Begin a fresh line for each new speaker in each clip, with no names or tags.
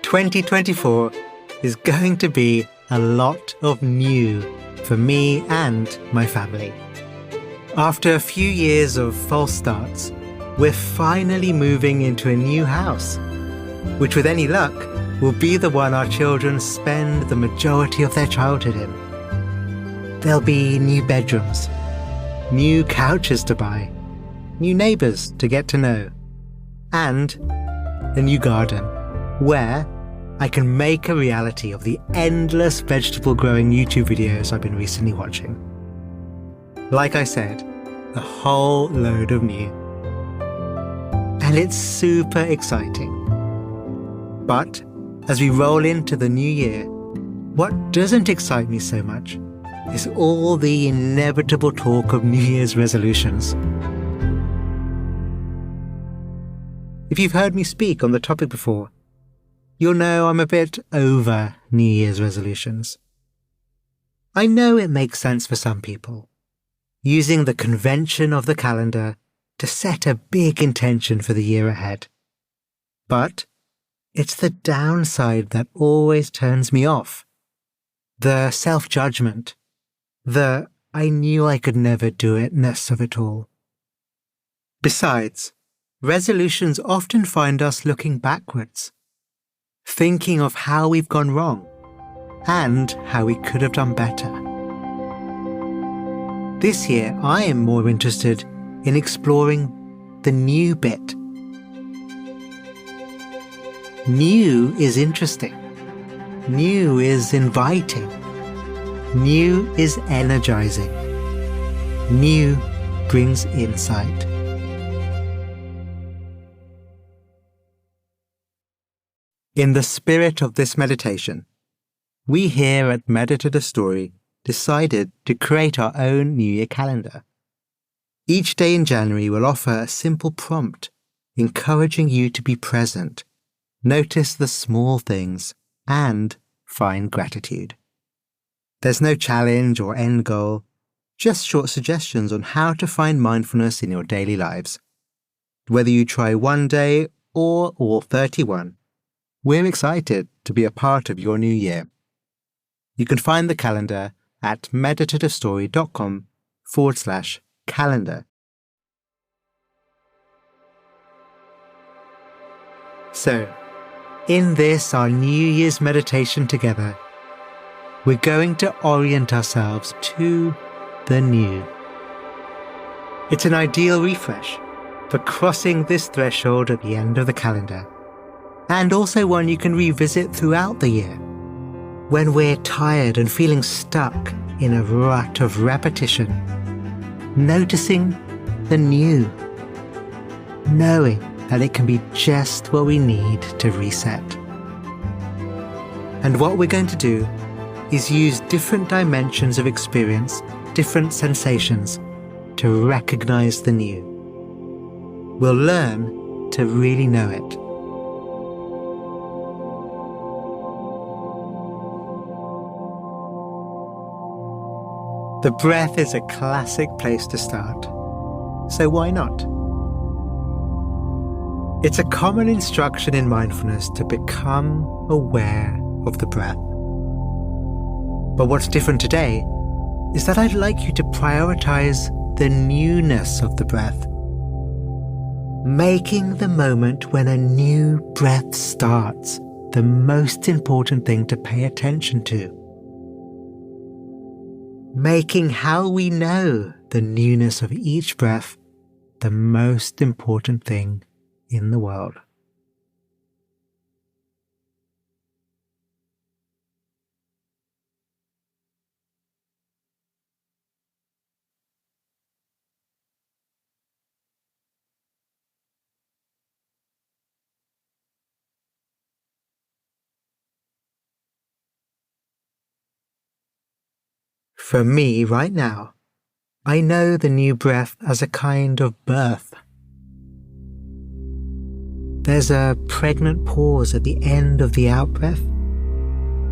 2024 is going to be a lot of new for me and my family. After a few years of false starts, we're finally moving into a new house, which with any luck will be the one our children spend the majority of their childhood in. There'll be new bedrooms, new couches to buy, new neighbours to get to know, and a new garden where I can make a reality of the endless vegetable growing YouTube videos I've been recently watching. Like I said, a whole load of new. And it's super exciting. But as we roll into the new year, what doesn't excite me so much is all the inevitable talk of New Year's resolutions. If you've heard me speak on the topic before, you'll know I'm a bit over New Year's resolutions. I know it makes sense for some people, using the convention of the calendar to set a big intention for the year ahead. But it's the downside that always turns me off. The self-judgment, the I knew I could never do it-ness of it all. Besides, resolutions often find us looking backwards, thinking of how we've gone wrong and how we could have done better. This year, I am more interested in exploring the new bit. New is interesting. New is inviting. New is energizing. New brings insight. In the spirit of this meditation, we here at Meditative Story decided to create our own New Year calendar. Each day in January will offer a simple prompt, encouraging you to be present, notice the small things, and find gratitude. There's no challenge or end goal, just short suggestions on how to find mindfulness in your daily lives. Whether you try one day or all 31, we're excited to be a part of your new year. You can find the calendar at meditativestory.com/calendar. So, in this, our New Year's meditation together, we're going to orient ourselves to the new. It's an ideal refresh for crossing this threshold at the end of the calendar, and also one you can revisit throughout the year, when we're tired and feeling stuck in a rut of repetition, noticing the new, knowing that it can be just what we need to reset. And what we're going to do is use different dimensions of experience, different sensations, to recognize the new. We'll learn to really know it. The breath is a classic place to start, so why not? It's a common instruction in mindfulness to become aware of the breath. But what's different today is that I'd like you to prioritize the newness of the breath, making the moment when a new breath starts the most important thing to pay attention to. Making how we know the newness of each breath the most important thing in the world. For me, right now, I know the new breath as a kind of birth. There's a pregnant pause at the end of the out-breath,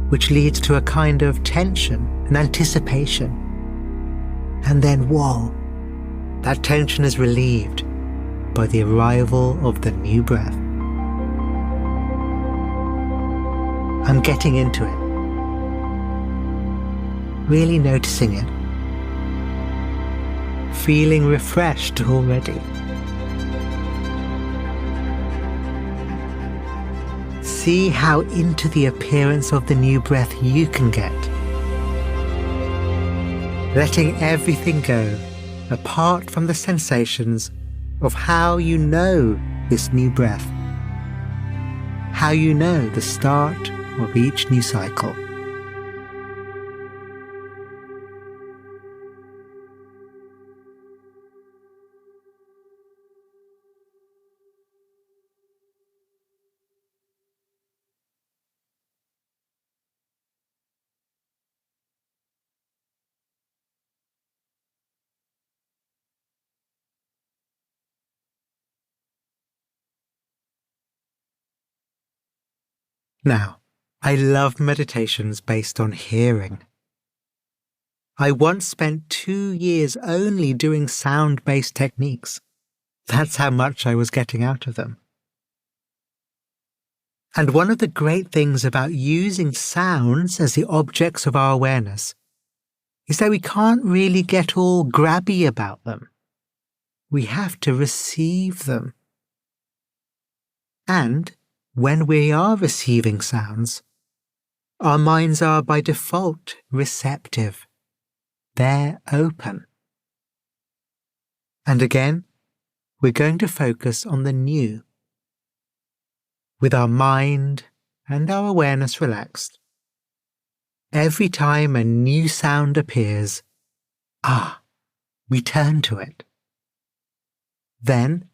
which leads to a kind of tension and anticipation. And then, whoa, that tension is relieved by the arrival of the new breath. I'm getting into it. Really noticing it. Feeling refreshed already. See how into the appearance of the new breath you can get. Letting everything go, apart from the sensations of how you know this new breath. How you know the start of each new cycle. Now, I love meditations based on hearing. I once spent 2 years only doing sound-based techniques. That's how much I was getting out of them. And one of the great things about using sounds as the objects of our awareness is that we can't really get all grabby about them. We have to receive them. And when we are receiving sounds, our minds are by default receptive. They're open. And again, we're going to focus on the new. With our mind and our awareness relaxed, every time a new sound appears, we turn to it. Then,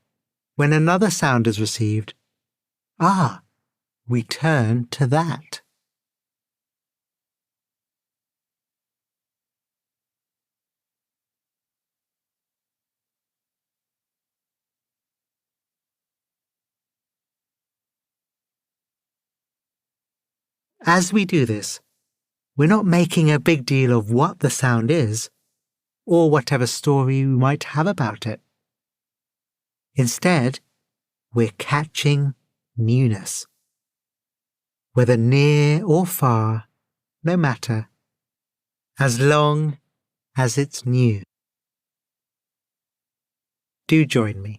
when another sound is received, we turn to that. As we do this, we're not making a big deal of what the sound is, or whatever story we might have about it. Instead, we're catching newness. Whether near or far, no matter, as long as it's new. Do join me.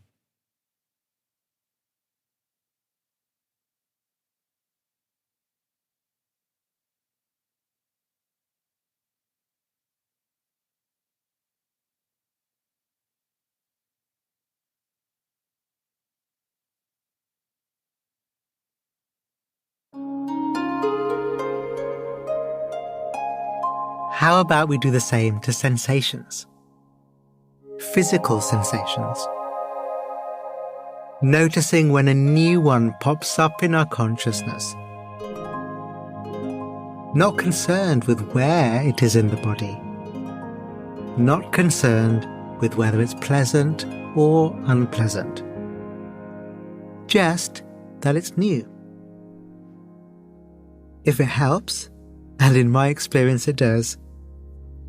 How about we do the same to sensations? Physical sensations. Noticing when a new one pops up in our consciousness. Not concerned with where it is in the body. Not concerned with whether it's pleasant or unpleasant. Just that it's new. If it helps, and in my experience it does,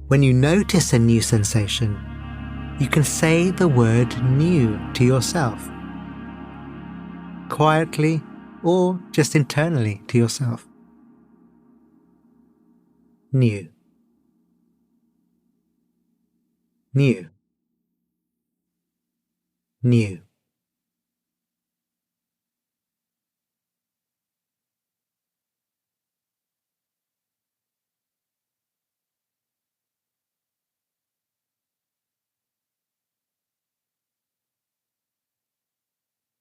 when you notice a new sensation, you can say the word new to yourself. Quietly or just internally to yourself. New. New. New.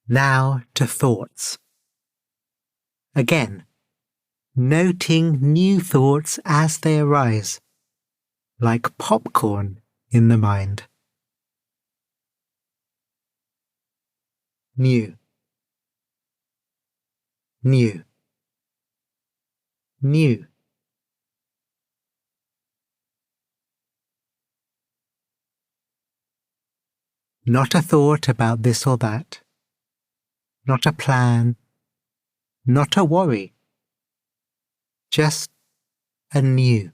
Now to thoughts. Again, noting new thoughts as they arise, like popcorn in the mind. New. New. New. Not a thought about this or that. Not a plan. Not a worry. Just a new.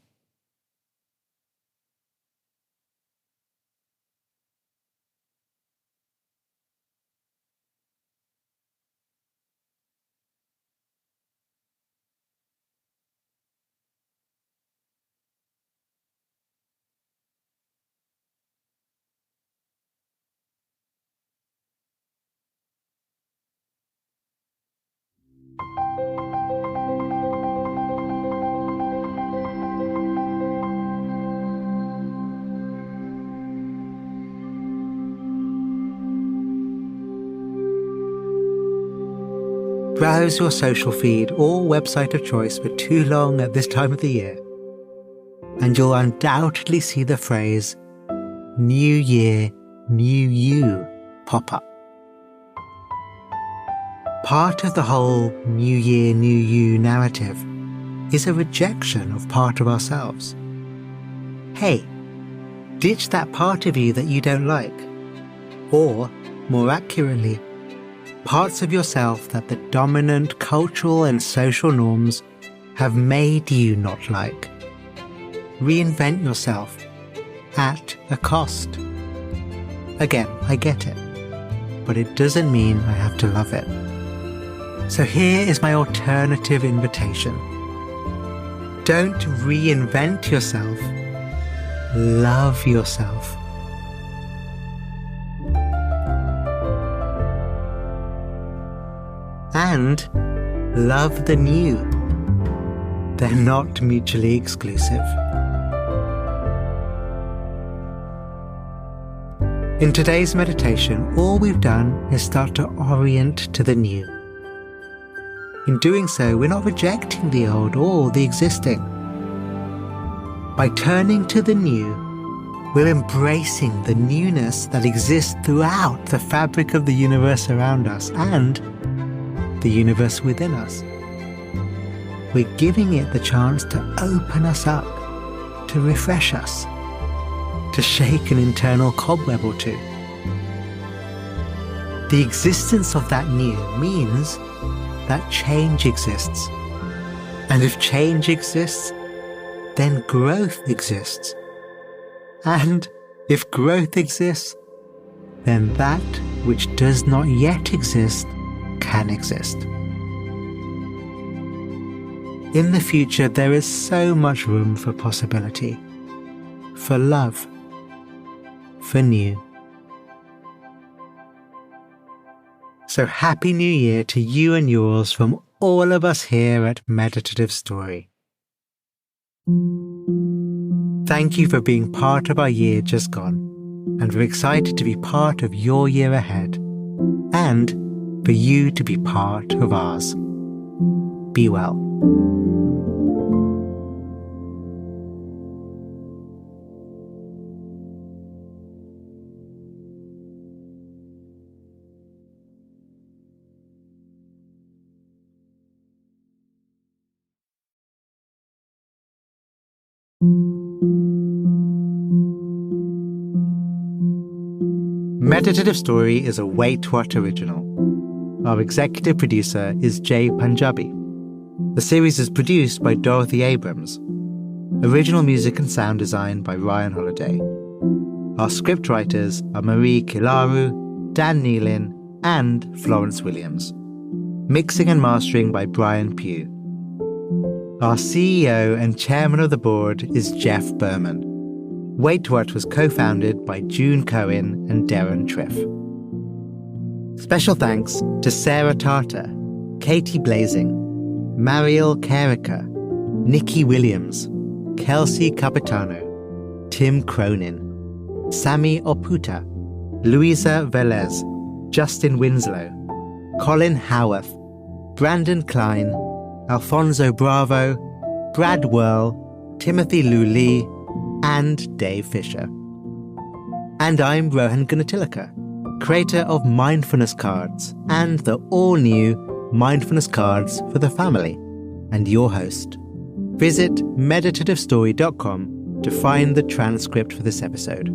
browse your social feed or website of choice for too long at this time of the year, and you'll undoubtedly see the phrase New Year, New You pop up. Part of the whole New Year, New You narrative is a rejection of part of ourselves. Hey, ditch that part of you that you don't like. Or, more accurately, parts of yourself that the dominant cultural and social norms have made you not like. Reinvent yourself at a cost. Again, I get it, but it doesn't mean I have to love it. So here is my alternative invitation. Don't reinvent yourself. Love yourself. And love the new. They're not mutually exclusive. In today's meditation, all we've done is start to orient to the new. In doing so, we're not rejecting the old or the existing. By turning to the new, we're embracing the newness that exists throughout the fabric of the universe around us and the universe within us. We're giving it the chance to open us up, to refresh us, to shake an internal cobweb or two. The existence of that new means that change exists. And if change exists, then growth exists. And if growth exists, then that which does not yet exist can exist. In the future, there is so much room for possibility, for love, for new. So Happy New Year to you and yours from all of us here at Meditative Story. Thank you for being part of our year just gone, and we're excited to be part of your year ahead, and for you to be part of ours. Be well. Meditative Story is a Wait What original. Our executive producer is Jay Punjabi. The series is produced by Dorothy Abrams. Original music and sound design by Ryan Holiday. Our script writers are Marie Kilaru, Dan Nealon, and Florence Williams. Mixing and mastering by Brian Pugh. Our CEO and chairman of the board is Jeff Berman. Wait What was co-founded by June Cohen and Darren Triff. Special thanks to Sarah Tartar, Katie Blazing, Mariel Carricker, Nikki Williams, Kelsey Capitano, Tim Cronin, Sammy Oputa, Luisa Velez, Justin Winslow, Colin Howarth, Brandon Klein, Alfonso Bravo, Brad Whirl, Timothy Lou Lee, and Dave Fisher. And I'm Rohan Gunatillake, creator of Mindfulness Cards and the all-new Mindfulness Cards for the Family, and your host. Visit meditativestory.com to find the transcript for this episode.